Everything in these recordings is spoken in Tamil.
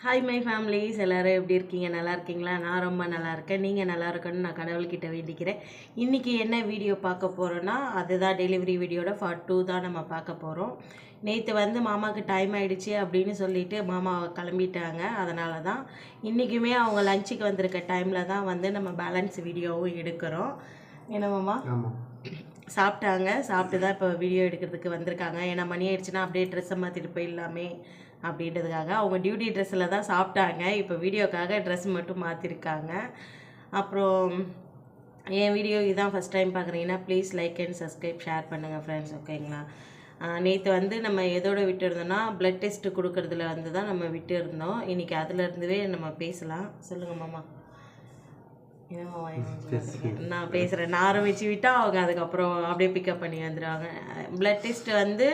ஹாய் மை ஃபேமிலிஸ், எல்லோரும் எப்படி இருக்கீங்க? நல்லா இருக்கீங்களா? நான் ரொம்ப நல்லா இருக்கேன். நீங்கள் நல்லா இருக்கணும்னு நான் கடவுள்கிட்ட வேண்டிக்கிறேன். இன்றைக்கி என்ன வீடியோ பார்க்க போகிறோன்னா, அதுதான் டெலிவரி வீடியோட பார்ட் 2 தான் நம்ம பார்க்க போகிறோம். நேற்று வந்து மாமாவுக்கு டைம் ஆகிடுச்சு அப்படின்னு சொல்லிட்டு மாமா கிளம்பிட்டாங்க. அதனால தான் இன்றைக்குமே அவங்க லஞ்சுக்கு வந்திருக்க டைமில் தான் வந்து நம்ம பேலன்ஸ் வீடியோவும் எடுக்கிறோம். என்ன மாமா? சாப்பிட்டாங்க. சாப்பிட்டு தான் இப்போ வீடியோ எடுக்கிறதுக்கு வந்திருக்காங்க. ஏன்னா மணி ஆயிடுச்சுன்னா அப்படியே ட்ரெஸ்ஸை மாற்றிட்டு போயிடலாமே அப்படின்றதுக்காக அவங்க டியூட்டி ட்ரெஸ்ஸில் தான் சாப்பிட்டாங்க. இப்போ வீடியோக்காக ட்ரெஸ் மட்டும் மாற்றிருக்காங்க. அப்புறம் என் வீடியோ இதுதான் ஃபஸ்ட் டைம் பார்க்குறீங்கன்னா please like and subscribe, share பண்ணுங்கள் ஃப்ரெண்ட்ஸ், ஓகேங்களா? நேற்று வந்து நம்ம எதோட விட்டு இருந்தோம்னா ப்ளட் டெஸ்ட்டு கொடுக்கறதுல வந்து தான் நம்ம விட்டு இருந்தோம். இன்றைக்கி அதுலேருந்துவே நம்ம பேசலாம். சொல்லுங்கள் மாமா. நான் பேசுகிறேன். நான் ஆரம்பித்து விட்டால் அவங்க அதுக்கப்புறம் அப்படியே பிக்கப் பண்ணி வந்துடுவாங்க. ப்ளட் டெஸ்ட்டு வந்து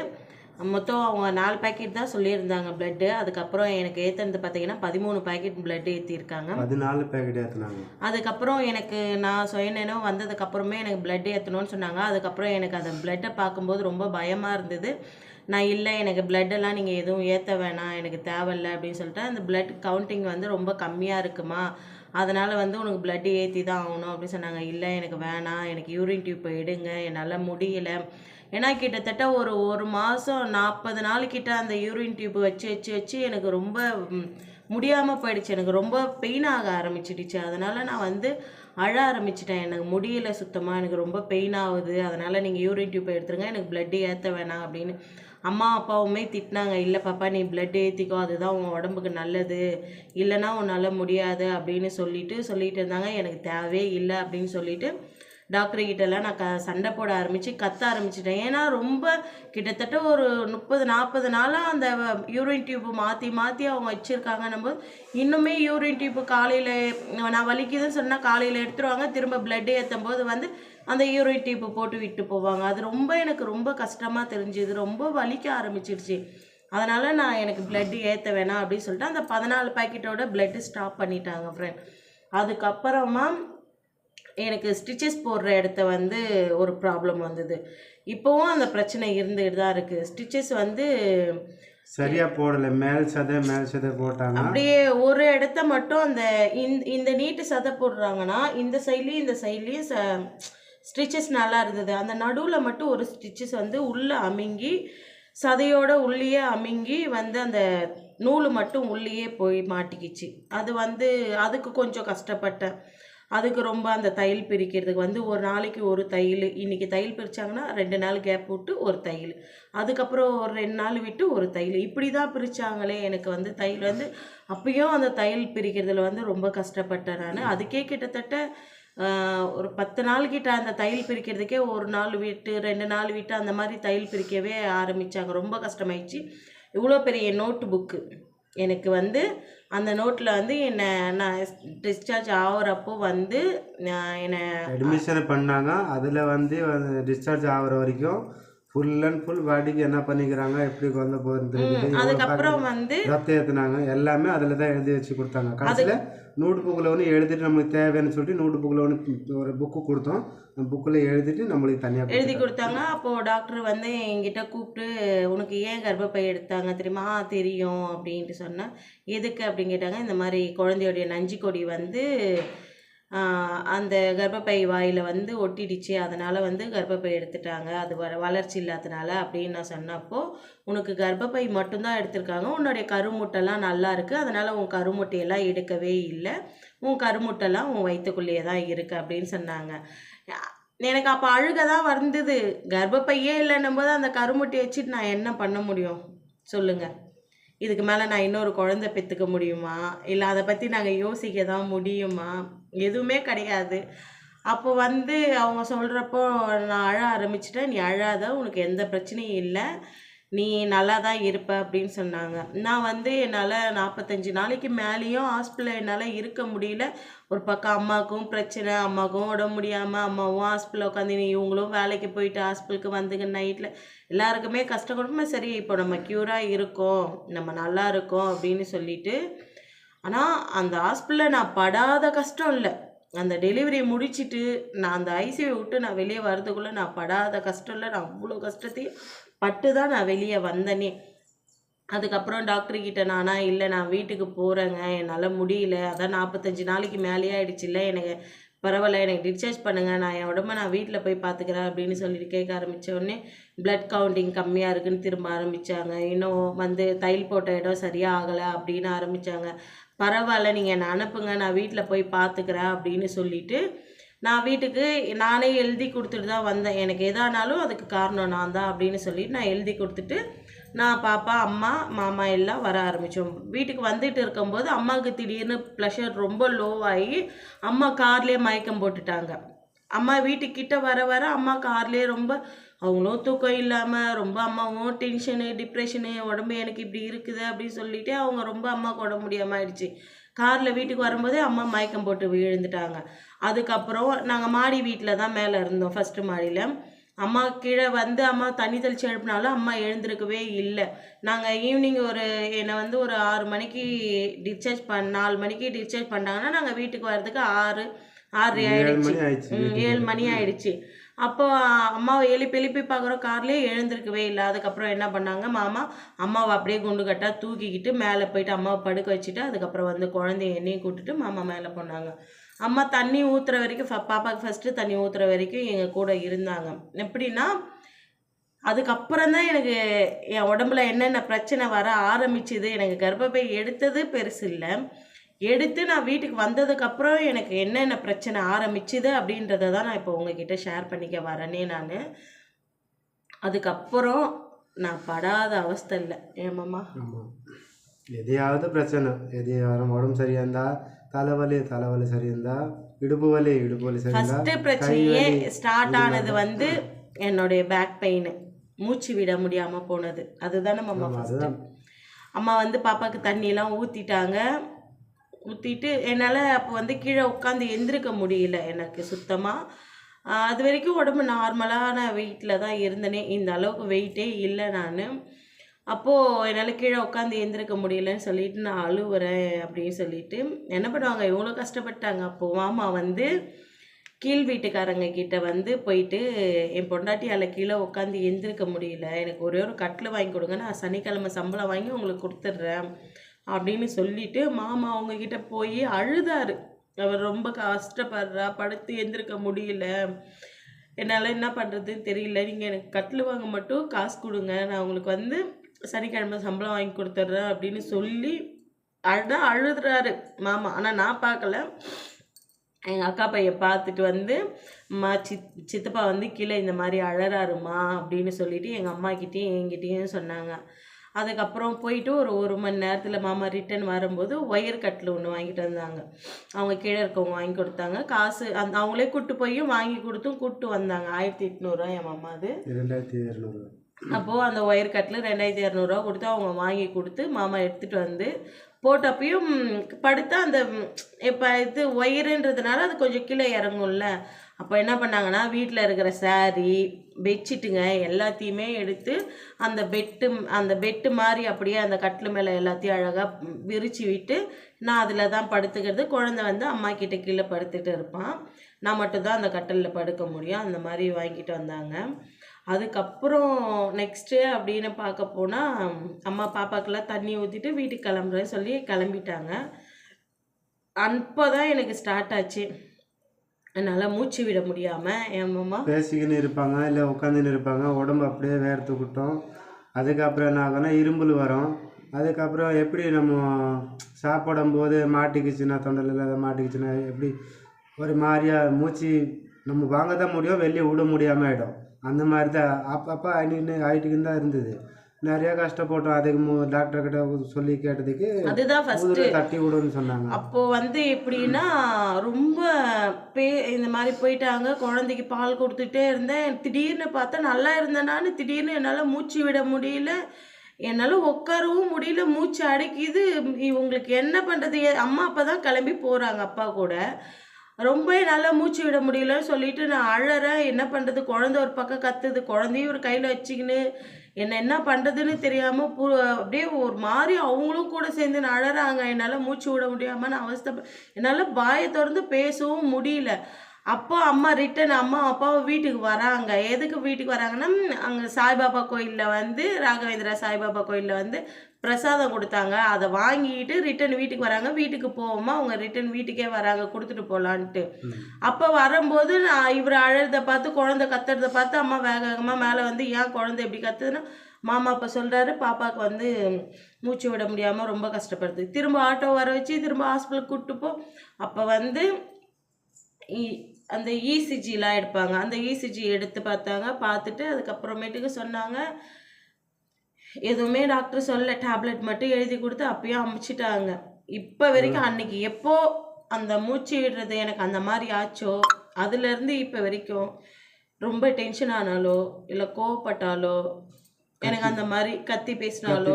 மொத்தம் அவங்க 4 பேக்கெட் தான் சொல்லியிருந்தாங்க ப்ளட்டு. அதுக்கப்புறம் எனக்கு ஏற்றுனது பார்த்தீங்கன்னா 13 பேக்கெட் ப்ளட்டு ஏற்றிருக்காங்க. 14 பேக்கெட் ஏற்றினாங்க. அதுக்கப்புறம் எனக்கு நான் சுயநினைவு வந்ததுக்கப்புறமே எனக்கு ப்ளட் ஏற்றணும்னு சொன்னாங்க. அதுக்கப்புறம் எனக்கு அந்த ப்ளட்டை பார்க்கும்போது ரொம்ப பயமாக இருந்தது. நான் இல்லை, எனக்கு ப்ளட்டெல்லாம் நீங்கள் எதுவும் ஏற்ற வேணாம், எனக்கு தேவையில்லை அப்படின்னு சொல்லிட்டு, அந்த ப்ளட் கவுண்டிங் வந்து ரொம்ப கம்மியாக இருக்குமா, அதனால் வந்து உனக்கு ப்ளட்டு ஏற்றி தான் ஆகணும் அப்படின்னு சொன்னாங்க. இல்லை எனக்கு வேணாம், எனக்கு யூரின் டியூப் எடுங்க, என்னால் முடியலை. ஏன்னா கிட்டத்தட்ட ஒரு மாதம் 40 நாள் கிட்ட அந்த யூரின் டியூப் வச்சு வச்சு வச்சு எனக்கு ரொம்ப முடியாமல் போயிடுச்சு. எனக்கு ரொம்ப பெயின் ஆக ஆரம்பிச்சிடுச்சு. அதனால் நான் வந்து அழ ஆரம்பிச்சிட்டேன். எனக்கு முடியல சுத்தமாக, எனக்கு ரொம்ப பெயின் ஆகுது, அதனால் நீங்கள் யூரின் டியூப் எடுத்துருங்க, எனக்கு ப்ளட்டு ஏற்ற வேணாம் அப்படின்னு. அம்மா அப்பாவுமே திட்டினாங்க. இல்லை பாப்பா, நீ ப்ளட் ஏற்றிக்கோ, அதுதான் உன் உடம்புக்கு நல்லது, இல்லைன்னா உன்னால் முடியாது அப்படின்னு சொல்லிட்டு இருந்தாங்க. எனக்கு தேவையே இல்லை அப்படின்னு சொல்லிட்டு டாக்டர்கிட்டலாம் நான் சண்டை போட ஆரம்பித்து கத்த ஆரம்பிச்சிட்டேன். ஏன்னா ரொம்ப கிட்டத்தட்ட ஒரு 30-40 நாளாக அந்த யூரின் டியூப்பு மாற்றி மாற்றி அவங்க வச்சுருக்காங்கன்னும் போது இன்னுமே யூரின் டியூப்பு காலையில் நான் வலிக்குதுன்னு சொன்னால் காலையில் எடுத்துருவாங்க. திரும்ப பிளட் ஏற்றும் போது வந்து அந்த யூரின் டியூப்பு போட்டு விட்டு போவாங்க. அது ரொம்ப எனக்கு ரொம்ப கஷ்டமாக தெரிஞ்சுது. ரொம்ப வலிக்க ஆரம்பிச்சிருச்சு. அதனால் நான் எனக்கு பிளட்டு ஏற்ற வேணாம் அப்படின்னு சொல்லிட்டு அந்த 14 பேக்கெட்டோட பிளட்டு ஸ்டாப் பண்ணிட்டாங்க ஃப்ரெண்ட். அதுக்கப்புறமா எனக்கு ஸ்டிச்சஸ் போடுற இடத்த வந்து ஒரு ப்ராப்ளம் வந்தது. இப்போவும் அந்த பிரச்சனை இருந்துகிட்டு தான் இருக்குது. ஸ்டிச்சஸ் வந்து சரியா போடலை. மேல் சதை போட்டாங்க. அப்படியே ஒரு இடத்த மட்டும் அந்த இந்த நீட்டு சதை போடுறாங்கன்னா இந்த சைட்லேயும் ஸ்டிச்சஸ் நல்லா இருந்தது. அந்த நடுவில் மட்டும் ஒரு ஸ்டிச்சஸ் வந்து உள்ளே அமுங்கி சதையோட உள்ளேயே அமுங்கி வந்து அந்த நூல் மட்டும் உள்ளேயே போய் மாட்டிக்கிச்சு. அது வந்து அதுக்கு கொஞ்சம் கஷ்டப்பட்டேன். அதுக்கு ரொம்ப அந்த தையல் பிரிக்கிறதுக்கு வந்து ஒரு நாளைக்கு ஒரு தையல், இன்றைக்கி தையல் பிரித்தாங்கன்னா 2 நாள் கேப் விட்டு ஒரு தையல், அதுக்கப்புறம் ஒரு 2 நாள் விட்டு ஒரு தையல், இப்படி தான் பிரித்தாங்களே. எனக்கு வந்து தையல் வந்து அப்பயும் அந்த தையல் பிரிக்கிறதுல வந்து ரொம்ப கஷ்டப்பட்டேன் நான். அதுக்கே கிட்டத்தட்ட ஒரு 10 நாள் கிட்ட அந்த தையல் பிரிக்கிறதுக்கே ஒரு நாள் விட்டு 2 நாள் விட்டு அந்த மாதிரி தையல் பிரிக்கவே ஆரம்பித்தாங்க. ரொம்ப கஷ்டமாயிடுச்சு. இவ்வளோ பெரிய நோட்டு புக்கு எனக்கு வந்து அந்த நோட்டில் வந்து நான் டிஸ்சார்ஜ் ஆகிறப்போ வந்து என்னை அட்மிஷன் பண்ணாங்க. அதில் வந்து டிஸ்சார்ஜ் ஆகிற வரைக்கும் ஃபுல் அண்ட் ஃபுல் பாடிக்கு என்ன பண்ணிக்கிறாங்க, எப்படி கொண்டு போகிறது, அதுக்கப்புறம் வந்து ரத்தம் ஏற்றுனாங்க, எல்லாமே அதில் தான் எழுதி வச்சு கொடுத்தாங்க. கடைசியில் நோட் புக்கில் ஒன்று எழுதிட்டு நம்மளுக்கு தேவைன்னு சொல்லிட்டு நோட் புக்கில் ஒன்று ஒரு புக்கு கொடுத்தோம். அந்த புக்கில் எழுதிட்டு நம்மளுக்கு தனியாக எழுதி கொடுத்தாங்க. அப்போது டாக்டர் வந்து என்கிட்ட கூப்பிட்டு உனக்கு ஏன் கர்ப்பப்பை எடுத்தாங்க தெரியுமா? தெரியும் அப்படின்ட்டு சொன்னேன். எதுக்கு அப்படின்னு கேட்டாங்க. இந்த மாதிரி குழந்தையோடைய நஞ்சு கொடி வந்து அந்த கர்ப்பப்பை வாயில் வந்து ஒட்டிடுச்சு, அதனால் வந்து கர்ப்பப்பை எடுத்துட்டாங்க, அது வளர்ச்சி இல்லாதனால அப்படின்னு நான் சொன்னப்போ, உனக்கு கர்ப்பப்பை மட்டும்தான் எடுத்திருக்காங்க, உன்னுடைய கருமுட்டைலாம் நல்லா இருக்குது, அதனால் உன் கருமுட்டையெல்லாம் எடுக்கவே இல்லை, உன் கருமுட்டைலாம் உன் வயிற்றுக்குள்ளேயே தான் இருக்குது அப்படின்னு சொன்னாங்க. எனக்கு அப்போ அழுக தான் வந்தது. கர்ப்பப்பையே இல்லைன்னும் போது அந்த கருமுட்டையை வச்சுட்டு நான் என்ன பண்ண முடியும் சொல்லுங்கள்? இதுக்கு மேலே நான் இன்னொரு குழந்தை பெற்றுக்க முடியுமா? இல்லை அதை பற்றி நாங்கள் யோசிக்க தான் முடியுமா? எதுவுமே கிடையாது. அப்போ வந்து அவங்க சொல்கிறப்போ நான் அழ ஆரம்பிச்சிட்டேன். நீ அழாத, உனக்கு எந்த பிரச்சனையும் இல்லை, நீ நல்லா தான் இருப்ப அப்படின்னு சொன்னாங்க. நான் வந்து என்னால் 45 நாளைக்கு மேலேயும் ஹாஸ்பிட்டலில் என்னால் இருக்க முடியல. ஒரு பக்கம் அம்மாவுக்கும் பிரச்சனை, அம்மாவுக்கும் உடம்பு முடியாமல் அம்மாவும் ஹாஸ்பிட்டலில் உட்காந்து இவங்களும் வேலைக்கு போயிட்டு ஹாஸ்பிட்டலுக்கு வந்துங்க நைட்டில் எல்லாருக்குமே கஷ்டப்படுமே. சரி இப்போ நம்ம க்யூராக இருக்கோம், நம்ம நல்லா இருக்கோம் அப்படின்னு சொல்லிட்டு. ஆனால் அந்த ஹாஸ்பிட்டலில் நான் படாத கஷ்டம் இல்லை. அந்த டெலிவரியை முடிச்சுட்டு நான் அந்த ஐசியூவை விட்டு நான் வெளியே வர்றதுக்குள்ளே நான் படாத கஷ்டம் இல்லை. நான் அவ்வளோ கஷ்டத்தையும் பட்டு தான் நான் வெளியே வந்தேனே. அதுக்கப்புறம் டாக்டர்கிட்ட நானா இல்லை நான் வீட்டுக்கு போகிறேங்க, என்னால் முடியல, அதான் 45 நாளைக்கு மேலேயே ஆயிடுச்சுல்ல, எனக்கு பரவாயில்ல, எனக்கு டிஸ்சார்ஜ் பண்ணுங்கள், நான் என் உடம்ப நான் வீட்டில் போய் பார்த்துக்கிறேன் அப்படின்னு சொல்லிட்டு கேட்க ஆரம்பித்த உடனே பிளட் கவுண்டிங் கம்மியாக இருக்குன்னு திரும்ப ஆரம்பித்தாங்க. இன்னும் வந்து தையல் போட்ட இடம் சரியாக ஆகலை அப்படின்னு ஆரம்பித்தாங்க. பரவாயில்ல, நீங்கள் என்னை அனுப்புங்க, நான் வீட்டில் போய் பார்த்துக்கிறேன் அப்படின்னு சொல்லிட்டு நான் வீட்டுக்கு நானே எழுதி கொடுத்துட்டு தான் வந்தேன். எனக்கு எதானாலும் அதுக்கு காரணம் நான் தான் அப்படின்னு சொல்லிட்டு நான் எழுதி கொடுத்துட்டு நான் பாப்பா, அம்மா, மாமா எல்லாம் வர ஆரம்பித்தோம். வீட்டுக்கு வந்துட்டு இருக்கும்போது அம்மாவுக்கு திடீர்னு ப்ரெஷர் ரொம்ப லோவாகி அம்மா கார்லேயே மயக்கம் போட்டுட்டாங்க. அம்மா வீட்டுக்கிட்ட வர வர அம்மா கார்லேயே ரொம்ப அவங்களும் தூக்கம் இல்லாமல் ரொம்ப அம்மாவும் டென்ஷனு, டிப்ரெஷனு, உடம்பு எனக்கு இப்படி இருக்குது அப்படின்னு சொல்லிட்டு அவங்க ரொம்ப அம்மாவுக்கு உடம்பு முடியாமல் ஆயிடுச்சு. காரில் வீட்டுக்கு வரும்போதே அம்மா மயக்கம் போட்டு விழுந்துட்டாங்க. அதுக்கப்புறம் நாங்கள் மாடி வீட்டில் தான் மேலே இருந்தோம், ஃபஸ்ட்டு மாடியில். அம்மா கீழே வந்து அம்மா தண்ணி தெளித்து எழுப்பினாலும் அம்மா எழுந்திருக்கவே இல்லை. நாங்கள் ஈவினிங் என்னை வந்து ஒரு 6 மணிக்கு 4 மணிக்கு டிஸ்சார்ஜ் பண்ணாங்கன்னா நாங்கள் வீட்டுக்கு வர்றதுக்கு 6:30 ஆயிடுச்சு. 7 மணி ஆயிடுச்சு. அப்போ அம்மாவை எழுப்பி பார்க்குறோம், கார்லேயே எழுந்திருக்கவே இல்லை. அதுக்கப்புறம் என்ன பண்ணாங்க, மாமா அம்மாவை அப்படியே குண்டு கட்டாக தூக்கிக்கிட்டு மேலே போயிட்டு அம்மாவை படுக்க வச்சுட்டு அதுக்கப்புறம் வந்து குழந்தைய என்னையும் கூப்பிட்டுட்டு மாமா மேலே போனாங்க. அம்மா தண்ணி ஊற்றுற வரைக்கும் பாப்பாவுக்கு ஃபஸ்ட்டு தண்ணி ஊற்றுற வரைக்கும் எங்கள் கூட இருந்தாங்க. எப்படின்னா அதுக்கப்புறம் தான் எனக்கு என் உடம்புல என்னென்ன பிரச்சனை வர ஆரம்பிச்சுது. எனக்கு கர்ப்பப்பை எடுத்தது பெருசு இல்லை, எடுத்து நான் வீட்டுக்கு வந்ததுக்கப்புறம் எனக்கு என்னென்ன பிரச்சனை ஆரம்பிச்சுது அப்படின்றத தான் நான் இப்போ உங்ககிட்ட ஷேர் பண்ணிக்க வரேனே. நான் அதுக்கப்புறம் நான் படாத அவஸ்தை இல்லை ஏமாம்மா. ஆமாம், எதையாவது பிரச்சனை, எதையாவது உடம்பு சரியாக இருந்தால் தலைவலி சரியாக இருந்தால் இடுப்பு வலி சரி. ஃபஸ்ட்டு பிரச்சனையே ஸ்டார்ட் ஆனது வந்து என்னுடைய பேக் பெயின், மூச்சு விட முடியாமல் போனது. அதுதானே மாமா ஃபஸ்ட்டு. அம்மா வந்து பாப்பாவுக்கு தண்ணியெல்லாம் ஊற்றிட்டு என்னால் அப்போ வந்து கீழே உட்காந்து எந்திரிக்க முடியல எனக்கு சுத்தமாக. அது வரைக்கும் உடம்பு நார்மலான வெயிட்டில் தான் இருந்தேனே, இந்த அளவுக்கு வெயிட்டே இல்லை நான். அப்போது என்னால் கீழே உட்காந்து எந்திரிக்க முடியலன்னு சொல்லிட்டு நான் அழுவுறேன் அப்படின்னு சொல்லிட்டு என்ன பண்ணுவாங்க, எவ்வளோ கஷ்டப்பட்டாங்க. அப்போது மாமா வந்து கீழ் வீட்டுக்காரங்க கிட்ட வந்து போயிட்டு என் பொண்டாட்டியால் கீழே உட்காந்து எந்திரிக்க முடியல, எனக்கு ஒரே ஒரு கட்டில் வாங்கி கொடுங்க, நான் சனிக்கிழமை சம்பளம் வாங்கி உங்களுக்கு கொடுத்துட்றேன் அப்படின்னு சொல்லிட்டு மாமா அவங்கக்கிட்ட போய் அழுதாரு. அவர் ரொம்ப கஷ்டப்படுறா, படுத்து எந்திரிக்க முடியல, என்னால் என்ன பண்ணுறதுன்னு தெரியல, நீங்கள் எனக்கு கட்டில் வாங்க மட்டும் காசு கொடுங்க, நான் உங்களுக்கு வந்து சனிக்கிழமை சம்பளம் வாங்கி கொடுத்துட்றேன் அப்படின்னு சொல்லி அழுதுறாரு மாமா. ஆனால் நான் பார்க்கல, எங்கள் அக்கா பையன் பார்த்துட்டு வந்து சித்தப்பா வந்து கீழே இந்த மாதிரி அழறாருமா அப்படின்னு சொல்லிட்டு எங்கள் அம்மாக்கிட்டேயும் என்கிட்டேயும் சொன்னாங்க. அதுக்கப்புறம் போயிட்டு ஒரு மணி நேரத்தில் மாமா ரிட்டன் வரும்போது ஒயர் கட்டில் ஒன்று வாங்கிட்டு வந்தாங்க. அவங்க கீழே இருக்கவங்க வாங்கி கொடுத்தாங்க. காசு அவங்களே கூப்பிட்டு கூப்பிட்டு வந்தாங்க. 1800 என் மாமா, அது 2200. அப்போது அந்த ஒயர் கட்டில் 2200 கொடுத்து அவங்க வாங்கி கொடுத்து மாமா எடுத்துகிட்டு வந்து போட்டப்பையும் படுத்தா அந்த இப்போ இது ஒயருன்றதுனால அது கொஞ்சம் கீழே இறங்கும்ல. அப்போ என்ன பண்ணாங்கன்னா வீட்டில் இருக்கிற சாரீ, பெட்ஷீட்டுங்க எல்லாத்தையுமே எடுத்து அந்த பெட்டு மாதிரி அப்படியே அந்த கட்டில் மேலே எல்லாத்தையும் அழகாக விரித்து விட்டு நான் அதில் தான் படுத்துக்கிறது. குழந்தை வந்து அம்மா கிட்ட கீழே படுத்துட்டு இருப்பான், நான் மட்டும்தான் அந்த கட்டிலில் படுக்க முடியும். அந்த மாதிரி வாங்கிட்டு வந்தாங்க. அதுக்கப்புறம் நெக்ஸ்ட்டு அப்படின்னு பார்க்க போனால் அம்மா பாப்பாக்கெல்லாம் தண்ணி ஊற்றிட்டு வீட்டுக்கு கிளம்புறேன்னு சொல்லி கிளம்பிட்டாங்க. அப்போ தான் எனக்கு ஸ்டார்ட் ஆச்சு, என்னால் மூச்சு விட முடியாமல். என் மாமா பேசிக்கின்னு இருப்பாங்க, இல்லை உட்காந்துன்னு இருப்பாங்க, உடம்பு அப்படியே வேர்த்துக்கிட்டோம். அதுக்கப்புறம் என்ன ஆகும்னா இரும்பல் வரும். அதுக்கப்புறம் எப்படி நம்ம சாப்பிடும்போது மாட்டிக்கிச்சுன்னா, தொண்டையில் அதை மாட்டிக்கிச்சுன்னா எப்படி ஒரு மாதிரியா மூச்சு நம்ம வாங்க தான் முடியும், வெளியே விட முடியாமல் ஆகிடும். அந்த மாதிரி தான் அப்பப்போ ஆகிட்டுக்கு தான் இருந்தது. நிறைய கஷ்டப்பட்டோம். அதுக்கு டாக்டர்கிட்ட சொல்லி கேட்டதுக்கு அதுதான் ஃபஸ்ட்டு தட்டி விடுன்னு சொன்னாங்க. அப்போது வந்து எப்படின்னா ரொம்ப இந்த மாதிரி போயிட்டாங்க. குழந்தைக்கு பால் கொடுத்துட்டே இருந்தேன். திடீர்னு பார்த்தா நல்லா இருந்தேனான்னு திடீர்னு என்னால் மூச்சு விட முடியல, என்னால் உட்காரவும் முடியல, மூச்சு அடைக்குது. இவங்களுக்கு என்ன பண்ணுறது, அம்மா அப்பா தான் கிளம்பி போகிறாங்க அப்பா கூட. ரொம்ப என்னால் மூச்சு விட முடியலன்னு சொல்லிட்டு நான் அழறேன். என்ன பண்ணுறது, குழந்தை ஒரு பக்கம் கத்துது, குழந்தையும் ஒரு கையில் வச்சுக்கின்னு என்ன பண்ணுறதுன்னு தெரியாமல் அப்படியே ஒரு மாதிரி அவங்களும் கூட சேர்ந்து அழறாங்க. என்னால் மூச்சு விட முடியாமல் நான் என்னால் வாயை திறந்து பேசவும் முடியல. அப்போ அம்மா அம்மா அப்பாவை வீட்டுக்கு வராங்க. எதுக்கு வீட்டுக்கு வராங்கன்னா, அங்கே சாய்பாபா கோயிலில் வந்து ராகவேந்திரா சாய்பாபா கோயிலில் வந்து பிரசாதம் கொடுத்தாங்க. அதை வாங்கிட்டு ரிட்டன் வீட்டுக்கு வராங்க. வீட்டுக்கு போவோமா அவங்க ரிட்டன் வீட்டுக்கே வராங்க கொடுத்துட்டு போகலான்ட்டு. அப்போ வரும்போது நான் இவர் அழுறதை பார்த்து குழந்தை கத்துறதை பார்த்து அம்மா வேக வேகமாக மேலே வந்து ஏன் குழந்தை எப்படி கத்துதுன்னா மாமா அப்போ சொல்கிறாரு பாப்பாவுக்கு வந்து மூச்சு விட முடியாமல் ரொம்ப கஷ்டப்படுது. திரும்ப ஆட்டோ வர வச்சு திரும்ப ஹாஸ்பிட்டலுக்கு கூப்பிட்டு போ. அப்போ வந்து அந்த இசிஜிலாம் எடுப்பாங்க. அந்த இசிஜி எடுத்து பார்த்தாங்க. பார்த்துட்டு அதுக்கப்புறமேட்டுக்கு சொன்னாங்க எதுவுமே டாக்டர் சொல்ல, டேப்லெட் மட்டும் எழுதி கொடுத்து அப்பயே அமுச்சிட்டாங்க. இப்போ வரைக்கும் அன்னைக்கு எப்போ அந்த மூச்சு விடுறது எனக்கு அந்த மாதிரி ஆச்சோ அதுலேருந்து இப்போ வரைக்கும் ரொம்ப டென்ஷன் ஆனாலோ இல்லை கோவப்பட்டாலோ எனக்கு அந்த மாதிரி கத்தி பேசினாலோ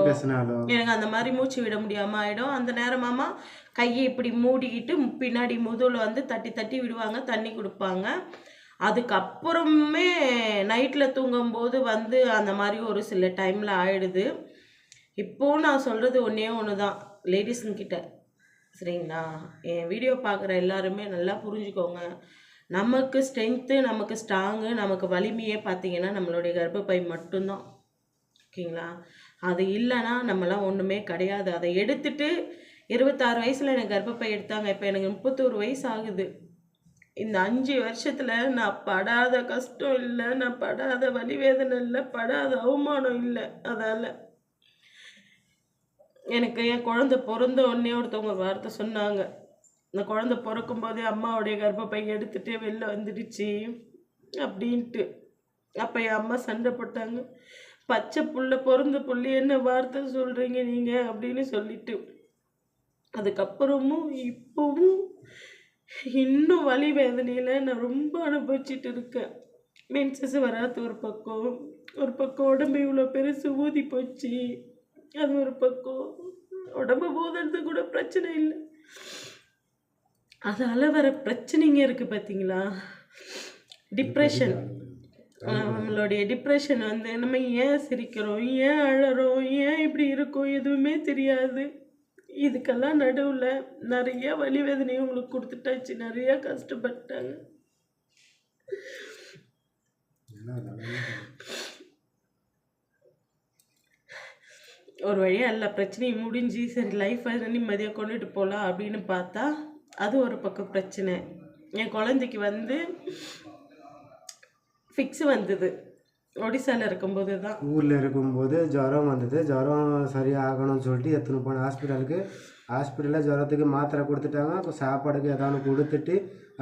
எனக்கு அந்த மாதிரி மூச்சு விட முடியாமல் ஆகிடும். அந்த நேரமாமா கையை இப்படி மூடிக்கிட்டு பின்னாடி முதுகில் வந்து தட்டி தட்டி விடுவாங்க, தண்ணி கொடுப்பாங்க. அதுக்கப்புறமே நைட்டில் தூங்கும்போது வந்து அந்த மாதிரி ஒரு சில டைமில் ஆயிடுது. இப்போது நான் சொல்கிறது ஒன்றே ஒன்று தான் லேடிஸுங்கிட்ட, சரிங்களா? என் வீடியோ பார்க்குற எல்லாருமே நல்லா புரிஞ்சுக்கோங்க. நமக்கு ஸ்ட்ரென்த்து, நமக்கு ஸ்ட்ராங்கு, நமக்கு வலிமையே பார்த்தீங்கன்னா நம்மளுடைய கர்ப்பப்பை மட்டும்தான், ஓகேங்களா? அது இல்லைன்னா நம்மளாம் ஒன்றுமே கிடையாது. அதை எடுத்துட்டு 26 வயசில் எனக்கு கர்ப்பப்பை எடுத்தாங்க. இப்போ எனக்கு 31 வயசு ஆகுது. இந்த 5 வருஷத்தில் நான் படாத கஷ்டம் இல்லை, நான் படாத வலி வேதனை இல்லை, படாத அவமானம் இல்லை. அதால் எனக்கு என் குழந்தை பிறந்த உடனே ஒருத்தவங்க வார்த்தை சொன்னாங்க. இந்த குழந்தை பிறக்கும்போதே அம்மாவுடைய கர்ப்பப்பை எடுத்துகிட்டே வெளில வந்துடுச்சு அப்படின்ட்டு. அப்போ என் அம்மா சண்டை போட்டாங்க. பச்சை புள்ள பிறந்த புள்ளி என்ன வார்த்தை சொல்கிறீங்க நீங்கள் அப்படின்னு சொல்லிட்டு. அதுக்கப்புறமும் இப்போவும் இன்னும் வலி வேதனையில் நான் ரொம்ப அனுபவிச்சுட்டு இருக்கேன். மென்சஸ் வராது ஒரு பக்கம் உடம்பு இவ்வளோ பெருசு ஊதி போச்சு, அது ஒரு பக்கம். உடம்பு ஊதுறது கூட பிரச்சனை இல்லை, அதால் வர பிரச்சனைங்க இருக்குது பார்த்தீங்களா? டிப்ரெஷன். நம்மளுடைய டிப்ரெஷன் வந்து நம்ம ஏன் சிரிக்கிறோம், ஏன் அழறோம், ஏன் இப்படி இருக்கோம் எதுவுமே தெரியாது. இதுக்கெல்லாம் நடுவில் நிறைய வலி வேதனையை உங்களுக்கு கொடுத்துட்டாச்சு, நிறைய கஷ்டப்பட்டாங்க. ஒரு வழியாக எல்லா பிரச்சனையும் முடிஞ்சு சரி லைஃப்பை நிம்மதியாக கொண்டுட்டு போகலாம் அப்படின்னு பார்த்தா அது ஒரு பக்கம் பிரச்சனை. என் குழந்தைக்கு வந்து ஃபிக்ஸ் வந்தது ஒடிசாவில் இருக்கும்போது தான். ஊரில் இருக்கும்போது ஜுரம் வந்தது. ஜுரம் சரியாகணும்னு சொல்லிட்டு எடுத்துன்னு போனேன் ஹாஸ்பிட்டலுக்கு. ஹாஸ்பிட்டலில் ஜுரத்துக்கு மாத்திரை கொடுத்துட்டாங்க. அப்போ சாப்பாடுக்கு ஏதாவது கொடுத்துட்டு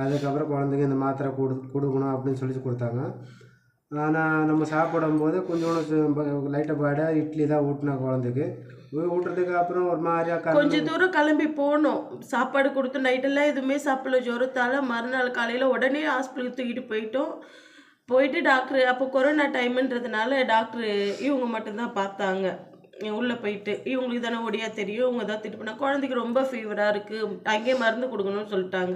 அதுக்கப்புறம் குழந்தைக்கு இந்த மாத்திரை கொடுக்கணும் அப்படின்னு சொல்லி கொடுத்தாங்க. ஆனால் நம்ம சாப்பிடும்போது கொஞ்சோண்டு லைட்டாக பாட இட்லி தான் ஊட்டினேன் குழந்தைக்கு. ஊட்டுறதுக்கு அப்புறம் ஒரு மாதிரியாக கொஞ்சம் தூரம் கிளம்பி போனோம். சாப்பாடு கொடுத்து நைட்டெல்லாம் எதுவுமே சாப்பிடல ஜுரத்தால். மறுநாள் காலையில் உடனே ஹாஸ்பிட்டலுக்கு தூக்கிட்டு போயிட்டு டாக்டர் அப்போ கொரோனா டைமுன்றதுனால டாக்டர் இவங்க மட்டும்தான் பார்த்தாங்க. உள்ளே போயிட்டு இவங்களுக்கு தானே ஒடியா தெரியும், இவங்க தான் திட்டு பண்ணால் குழந்தைக்கு ரொம்ப ஃபீவராக இருக்குது, அங்கேயே மருந்து கொடுக்கணும்னு சொல்லிட்டாங்க.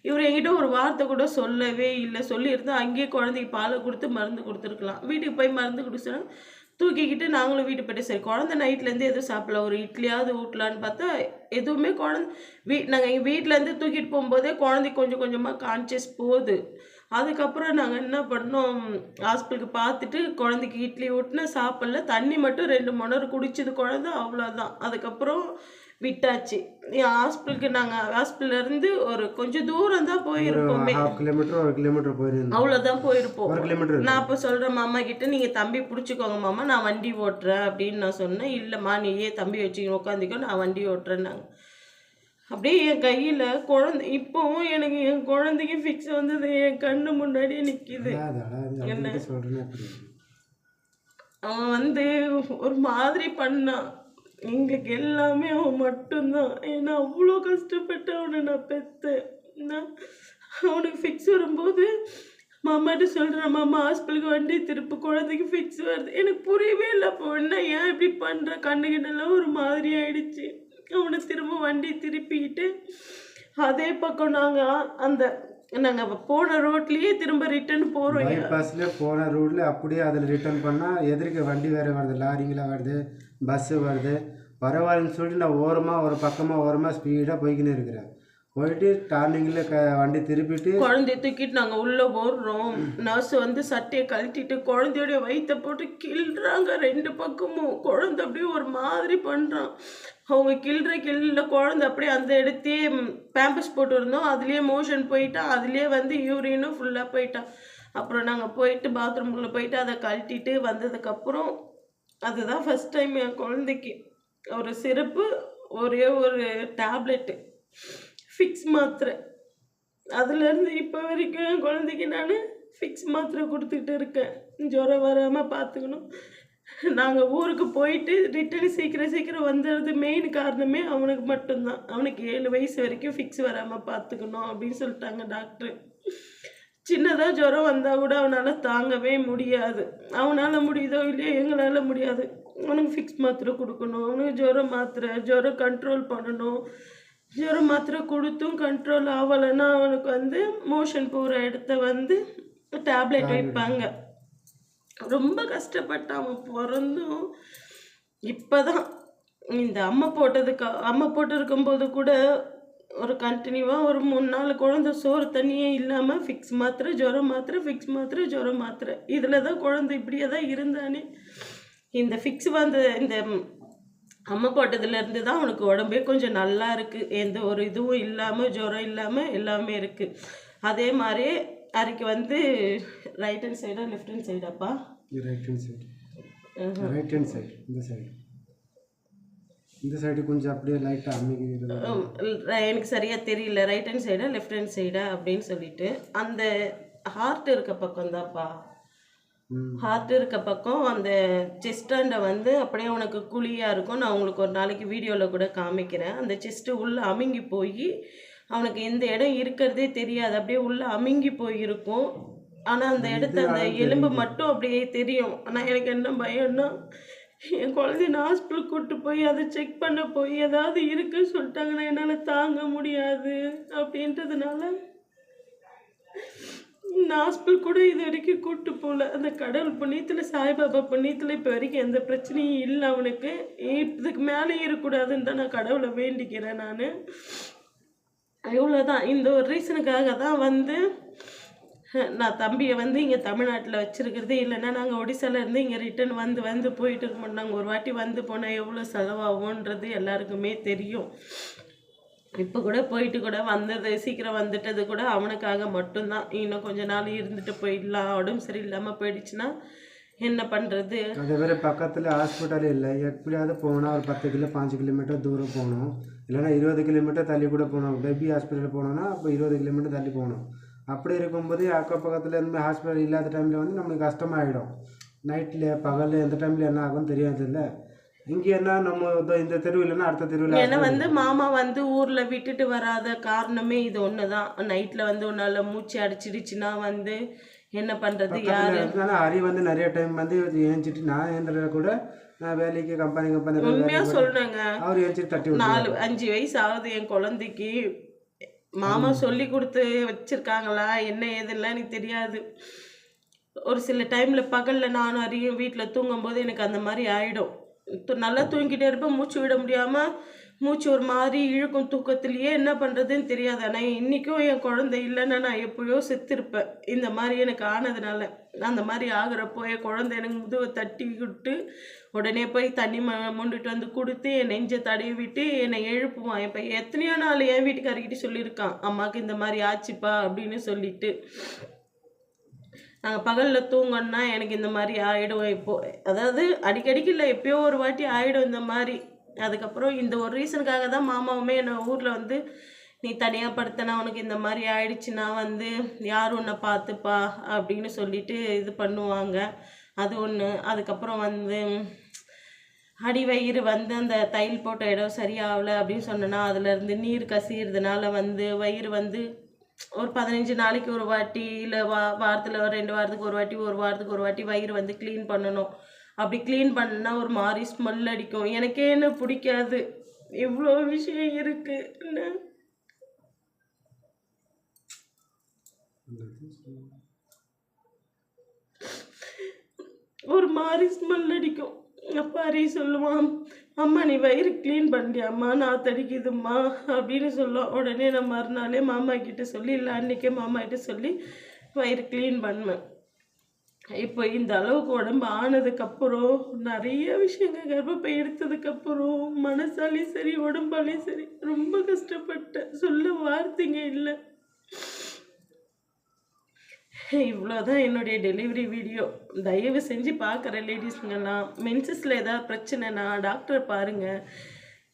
இவர் என்கிட்ட ஒரு வார்த்தை கூட சொல்லவே இல்லை. சொல்லியிருந்தால் அங்கேயே குழந்தைக்கு பாலை கொடுத்து மருந்து கொடுத்துருக்கலாம். வீட்டுக்கு போய் மருந்து கொடுத்துனா தூக்கிக்கிட்டு நாங்களும் வீட்டு போய்ட்டு சரி குழந்தை நைட்லேருந்து எதுவும் சாப்பிடல, ஒரு இட்லியாவது ஊட்டலான்னு பார்த்தா எதுவுமே குழந்தை நாங்கள் எங்கள் வீட்டிலேருந்து தூக்கிட்டு போகும்போதே குழந்தைக்கு கொஞ்சம் கொஞ்சமாக கான்சியஸ் போகுது. அதுக்கப்புறம் நாங்கள் என்ன பண்ணோம், ஹாஸ்பிட்டலுக்கு பார்த்துட்டு குழந்தைக்கு இட்லி ஊட்டினா சாப்பிடல, தண்ணி மட்டும் 2 மணி நேரம் குடிச்சது குழந்தை, அவ்வளோதான். அதுக்கப்புறம் விட்டாச்சு. ஹாஸ்பிட்டலுக்கு நாங்கள் ஹாஸ்பிட்டல்லேருந்து ஒரு கொஞ்சம் தூரம் தான் போயிருப்போமே, 1 கிலோமீட்டர் போயிருந்தோம், அவ்வளோதான் போயிருப்போம். 1 கிலோமீட்டர். நான் அப்போ சொல்கிறேன் மாமா கிட்ட, நீங்கள் தம்பி பிடிச்சிக்கோங்க மாமா, நான் வண்டி ஓட்டுறேன் அப்படின்னு நான் சொன்னேன். இல்லைம்மா நீயே தம்பி வச்சுக்கணும் உட்காந்துக்கோ, நான் வண்டி ஓட்டுறேன்னாங்க. அப்படியே என் கையில் குழந்தை இப்போவும் எனக்கு என் குழந்தைக்கு ஃபிக்ஸ் வந்தது என் கண்ணு முன்னாடியே நிற்கிது. என்ன அவன் வந்து ஒரு மாதிரி பண்ணான். எங்களுக்கு எல்லாமே அவன் மட்டும்தான். ஏன்னா அவ்வளோ கஷ்டப்பட்டு அவனை நான் பெற்றேன். அவனுக்கு ஃபிக்ஸ் வரும்போது மாமாட்ட சொல்கிறேன், மாமா ஹாஸ்பிட்டலுக்கு வண்டி திருப்பு, குழந்தைக்கு ஃபிக்ஸ் வருது. எனக்கு புரியவே இல்லை. அப்போ என்ன ஏன் இப்படி பண்ணுற, கண்ணுகிட்டெல்லாம் ஒரு மாதிரி ஆயிடுச்சு. அவனை திரும்ப வண்டி திருப்பிக்கிட்டு அதே பக்கம் நாங்கள் போன ரோட்லேயே திரும்ப ரிட்டர்ன் போகிறோம். பைபாஸ்லேயே போன ரோட்டில் அப்படியே அதில் ரிட்டர்ன் பண்ணால் எதிர்க்க வண்டி வேறு வருது, லாரிங்களாம் வருது, பஸ்ஸு வருது. பரவாயில்லன்னு சொல்லிட்டு நான் ஒரு பக்கமாக ஸ்பீடாக போய்க்கின்னு இருக்கிறேன். போயிட்டு டர்னிங்கில் வண்டி திருப்பிட்டு குழந்தைய தூக்கிட்டு நாங்கள் உள்ளே ஓடுறோம். நர்ஸ் வந்து சட்டையை கழட்டிட்டு குழந்தையோடைய வயிற்ற போட்டு கிள்றாங்க 2 பக்கமும். குழந்தை அப்படியே ஒரு மாதிரி பண்ணுறான். அவங்க கிள்ற குழந்தை அப்படியே அந்த இடத்தையே பேம்பர்ஸ் போட்டு இருந்தோம், அதுலேயே மோஷன் போயிட்டான், அதுலேயே வந்து யூரினும் ஃபுல்லாக போயிட்டான். அப்புறம் நாங்கள் போயிட்டு பாத்ரூம்குள்ளே போயிட்டு அதை கழட்டிட்டு வந்ததுக்கப்புறம் அதுதான் ஃபஸ்ட் டைம் என் குழந்தைக்கு ஒரு சிரப்பு, ஒரே ஒரு டேப்லெட்டு, ஃபிக்ஸ் மாத்திரை. அதுலேருந்து இப்போ வரைக்கும் என் குழந்தைக்கு நான் ஃபிக்ஸ் மாத்திரை கொடுத்துக்கிட்டு இருக்கேன். ஜுரம் வராமல் பார்த்துக்கணும். நாங்கள் ஊருக்கு போயிட்டு ரிட்டர்ன் சீக்கிரம் வந்துடுறது மெயின் காரணமே அவனுக்கு மட்டும்தான். அவனுக்கு 7 வயசு வரைக்கும் ஃபிக்ஸ் வராமல் பார்த்துக்கணும் அப்படின்னு சொல்லிட்டாங்க டாக்டர். சின்னதாக ஜுரம் வந்தால் கூட அவனால் தாங்கவே முடியாது. அவனால் முடியுதோ இல்லையோ எங்களால் முடியாது. அவனுக்கு ஃபிக்ஸ் மாத்திரை கொடுக்கணும், அவனுக்கு ஜுரம் மாத்திரை, ஜுரம் கண்ட்ரோல் பண்ணணும். ஜுரம் மாத்திரை கொடுத்தும் கண்ட்ரோல் ஆகலைன்னா அவனுக்கு வந்து மோஷன் போகிற இடத்த வந்து டேப்லெட் வைப்பாங்க. ரொம்ப கஷ்டப்பட்டான். அவன் பிறந்தும் இப்போ தான் இந்த அம்மை போட்டு இருக்கும்போது கூட ஒரு கண்டினியூவாக ஒரு 3 நாள் குழந்தை சோறு தண்ணியே இல்லாமல் ஃபிக்ஸ் மாத்திரை, ஜுரம் மாத்திரை, ஃபிக்ஸ் மாத்திரை, ஜுரம் மாத்திரை, இதில் தான் குழந்தை இப்படியே தான் இருந்தானே. இந்த ஃபிக்ஸ் வந்து இந்த அம்மை போட்டதுலேருந்து தான் அவனுக்கு உடம்பே கொஞ்சம் நல்லா இருக்குது. எந்த ஒரு இதுவும் இல்லாமல், ஜுரம் இல்லாமல் எல்லாமே இருக்குது. அதே மாதிரி அன்றைக்கி வந்து ரைட் ஹேண்ட் சைடா லெஃப்ட் ஹேண்ட் சைடாப்பா? Right hand side. Right hand side. இந்த சைடு கொஞ்சம் அப்படியே லைட்டாக அம்மிக்கு எனக்கு சரியாக தெரியல, ரைட் ஹேண்ட் சைடா லெஃப்ட் ஹேண்ட் சைடா அப்படின்னு சொல்லிட்டு. அந்த ஹார்ட் இருக்க பக்கம் தான்ப்பா, ஹார்ட் இருக்க பக்கம் அந்த செஸ்டாண்டை வந்து அப்படியே உனக்கு குழியாக இருக்கும். நான் உங்களுக்கு ஒரு நாளைக்கு வீடியோவில் கூட காமிக்கிறேன். அந்த செஸ்ட்டு உள்ளே அமுங்கி போய் அவனுக்கு எந்த இடம் இருக்கிறதே தெரியாது, அப்படியே உள்ளே அமுங்கி போயிருக்கும். ஆனால் அந்த இடத்த அந்த எலும்பு மட்டும் அப்படியே தெரியும். ஆனால் எனக்கு என்ன பயம்னா, என் குழந்தைய நான் ஹாஸ்பிட்டலுக்கு கூப்பிட்டு போய் அதை செக் பண்ண போய் ஏதாவது இருக்குன்னு சொல்லிட்டாங்கன்னா என்னால் தாங்க முடியாது. அப்படின்றதுனால நான் ஹாஸ்பிட்டல் கூட இது வரைக்கும் கூப்பிட்டு போகல. அந்த கடவுள் புண்ணியத்தில், சாய்பாபா புண்ணியத்தில் இப்போ வரைக்கும் எந்த பிரச்சனையும் இல்லை அவனுக்கு. இதுக்கு மேலே இருக்கக்கூடாதுன்னு தான் நான் கடவுளை வேண்டிக்கிறேன். நான் இவ்வளோதான். இந்த ஒரு ரீசனுக்காக தான் வந்து நான் தம்பியை வந்து இங்கே தமிழ்நாட்டில் வச்சுருக்கிறது. இல்லைன்னா நாங்கள் ஒடிசாலேருந்து இங்கே ரிட்டன் வந்து போயிட்டு இருக்க மாட்டோம். நாங்கள் ஒரு வாட்டி வந்து போனால் எவ்வளோ செலவாகும்ன்றது எல்லாருக்குமே தெரியும். இப்போ கூட போயிட்டு கூட வந்தது, சீக்கிரம் வந்துட்டது கூட அவனுக்காக மட்டும்தான். இன்னும் கொஞ்ச நாள் இருந்துட்டு போயிடலாம், உடம்பு சரியில்லாமல் போயிடுச்சுன்னா என்ன பண்ணுறது. அதே மாதிரி பக்கத்தில் ஹாஸ்பிட்டல் இல்லை. எப்படியாவது போனால் ஒரு 10 கிலோ 5 கிலோமீட்டர் தூரம் போகணும், இல்லைன்னா 20 கிலோமீட்டர் தள்ளி கூட போகணும். பேபி ஹாஸ்பிட்டல் போனோன்னா அப்போ 20 கிலோமீட்டர் தள்ளி போகணும். அப்படி இருக்கும்போது அக்கப்பக்கத்தில் இருந்து ஹாஸ்பிட்டல் இல்லாத டைமில் வந்து நம்மளுக்கு கஷ்டமாயிடும். நைட்டில் பகலில் எந்த டைமில் என்ன ஆகும்னு தெரியாது. இல்லை இங்கே என்ன நம்ம இந்த தெருவு இல்லைன்னா அடுத்த தெருவில். ஏன்னா வந்து மாமா வந்து ஊரில் விட்டுட்டு வராத காரணமே இது ஒன்று தான். நைட்டில் வந்து உன்னால் மூச்சு அடிச்சிடுச்சுன்னா வந்து என்ன பண்ணுறது, யார் ஹரி வந்து நிறைய டைம் வந்து ஏஞ்சிட்டு நான் ஏந்திர கூட நான் வேலைக்கு கம்பெனி உண்மையாக சொல்கிறேங்க. அவர் ஏஞ்சிட்டு தட்டி 4-5 வயசு ஆகுது என் குழந்தைக்கு. மாமா சொல்லி கொடுத்து வச்சுருக்காங்களா என்ன ஏதுலாம் எனக்கு தெரியாது. ஒரு சில டைமில் பகலில் நானும் அறியும் வீட்டில் தூங்கும்போது எனக்கு அந்த மாதிரி ஆகிடும். நல்லா தூங்கிட்டே இருப்பேன், மூச்சு விட முடியாமல் மூச்சு ஒரு மாதிரி இழுக்கும் தூக்கத்துலேயே. என்ன பண்ணுறதுன்னு தெரியாது. ஆனால் இன்றைக்கும் என் குழந்தை இல்லைன்னா நான் எப்போயோ செத்துருப்பேன். இந்த மாதிரி எனக்கு ஆனதுனால அந்த மாதிரி ஆகுறப்போ என் குழந்தை எனக்கு முதுவை தட்டி விட்டு உடனே போய் தண்ணி மொண்டுட்டு வந்து கொடுத்து என் நெஞ்சை தடவி விட்டு என்னை எழுப்புவான். இப்போ எத்தனையோ நாள் என் வீட்டுக்காரர்கிட்ட சொல்லியிருக்கான், அம்மாவுக்கு இந்த மாதிரி ஆச்சுப்பா அப்படின்னு சொல்லிட்டு. நாங்கள் பகலில் தூங்கணுன்னா எனக்கு இந்த மாதிரி ஆகிடும். இப்போது அதாவது அடிக்கடிக்கு இல்லை, எப்போயோ ஒரு வாட்டி ஆகிடும் இந்த மாதிரி. அதுக்கப்புறம் இந்த ஒரு ரீசனுக்காக தான் மாமாவுமே என்னை ஊரில் வந்து நீ தனியாக படுத்தனா உனக்கு இந்த மாதிரி ஆயிடுச்சுன்னா வந்து யார் உன்னை பார்த்துப்பா அப்படின்னு சொல்லிட்டு இது பண்ணுவாங்க. அது ஒன்று. அதுக்கப்புறம் வந்து அடிவயிறு வந்து அந்த தையல் போட்ட இடம் சரியாகலை அப்படின்னு சொன்னேன்னா அதுலேருந்து நீர் கசிகிறதுனால வந்து வயிறு வந்து ஒரு 15 நாளைக்கு ஒரு வாட்டி, இல்லை வாரத்தில் 2 வாரத்துக்கு ஒரு வாட்டி, ஒரு வாரத்துக்கு ஒரு வாட்டி வயிறு வந்து க்ளீன் பண்ணணும். அப்படி க்ளீன் பண்ணால் ஒரு மாதிரி ஸ்மெல் அடிக்கும். எனக்கே என்ன பிடிக்காது. இவ்வளோ விஷயம் இருக்கு. ஒரு மாதிரி ஸ்மெல் அடிக்கும். அப்பா ஹரி சொல்லுவான், அம்மா நீ வயிறு க்ளீன் பண்ணிட்டியாம்மா, நான் தடிக்குதும்மா அப்படின்னு சொல்லும். உடனே நான் மறுநாளே மாமா கிட்ட சொல்லி, இல்லை அன்றைக்கே மாமா கிட்ட சொல்லி வயிறு க்ளீன் பண்ணுவேன். இப்போ இந்த அளவுக்கு உடம்பு ஆனதுக்கப்புறம் நிறைய விஷயங்கள் கர்ப்பப்பை எடுத்ததுக்கப்புறம் மனசாலையும் சரி உடம்பாலையும் சரி ரொம்ப கஷ்டப்பட்டேன். சொல்ல வார்த்தைங்க இல்லை. இவ்வளோதான் என்னுடைய டெலிவரி வீடியோ. தயவு செஞ்சு பார்க்குற லேடிஸுங்கெல்லாம் மென்சஸில் ஏதாவது பிரச்சனைனா டாக்டரை பாருங்கள்.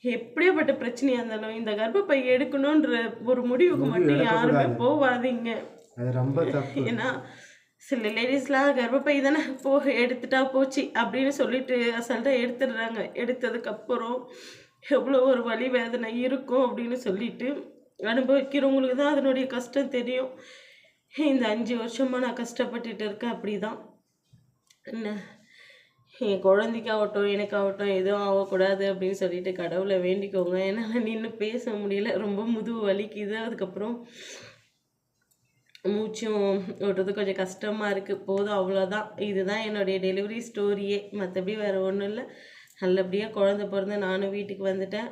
எப்படியாப்பட்ட பிரச்சனையாக இருந்தாலும் இந்த கர்ப்பப்பை எடுக்கணுன்ற ஒரு முடிவுக்கு மட்டும் யாருமே போகாதீங்க. அது ரொம்ப தப்பு. ஏன்னா சில லேடிஸ்லாம் கர்ப்பப்பை தானே எடுத்துட்டா போச்சு அப்படின்னு சொல்லிட்டு அசால்ட்டாக எடுத்துடுறாங்க. எடுத்ததுக்கப்புறம் எவ்வளோ ஒரு வலி வேதனை இருக்கும் அப்படின்னு சொல்லிட்டு அனுபவிக்கிறவங்களுக்கு தான் அதனுடைய கஷ்டம் தெரியும். இந்த 5 வருஷமாக நான் கஷ்டப்பட்டுட்டு இருக்கேன். அப்படி தான் என்ன என் குழந்தைக்காகட்டும் எனக்காகட்டும் எதுவும் ஆகக்கூடாது அப்படின்னு சொல்லிட்டு கடவுளை வேண்டிக்கோங்க. என்னால் நின்று பேச முடியல, ரொம்ப முதுகு வலிக்குது. அதுக்கப்புறம் மூச்சும் விடுறது கொஞ்சம் கஷ்டமாக இருக்குது. போதும், அவ்வளோதான். இதுதான் என்னுடைய டெலிவரி ஸ்டோரியே. மற்றபடி வேறு ஒன்றும் இல்லை. நல்லபடியாக குழந்த பிறந்து நானும் வீட்டுக்கு வந்துட்டேன்.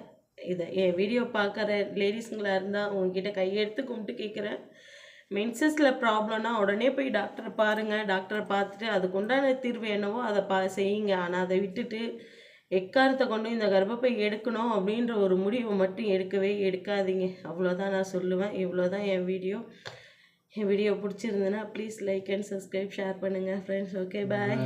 இதை என் வீடியோ பார்க்குற லேடிஸுங்களாக இருந்தால் உங்ககிட்ட கையெடுத்து கும்பிட்டு கேட்குறேன். மென்சஸில் ப்ராப்ளம்னா உடனே போய் டாக்டரை பாருங்கள். டாக்டரை பார்த்துட்டு அதுக்குண்டான தீர்வு என்னவோ அதை செய்யுங்க. ஆனால் அதை விட்டுட்டு எக்காரத்தை கொண்டு இந்த கர்ப்பப்பை எடுக்கணும் அப்படின்ற ஒரு முடிவை மட்டும் எடுக்காதீங்க. அவ்வளோதான் நான் சொல்லுவேன். இவ்வளோதான் என் வீடியோ. என் வீடியோ பிடிச்சிருந்ததுன்னா please like and subscribe, share பண்ணுங்கள் ஃப்ரெண்ட்ஸ். ஓகே, பாய்.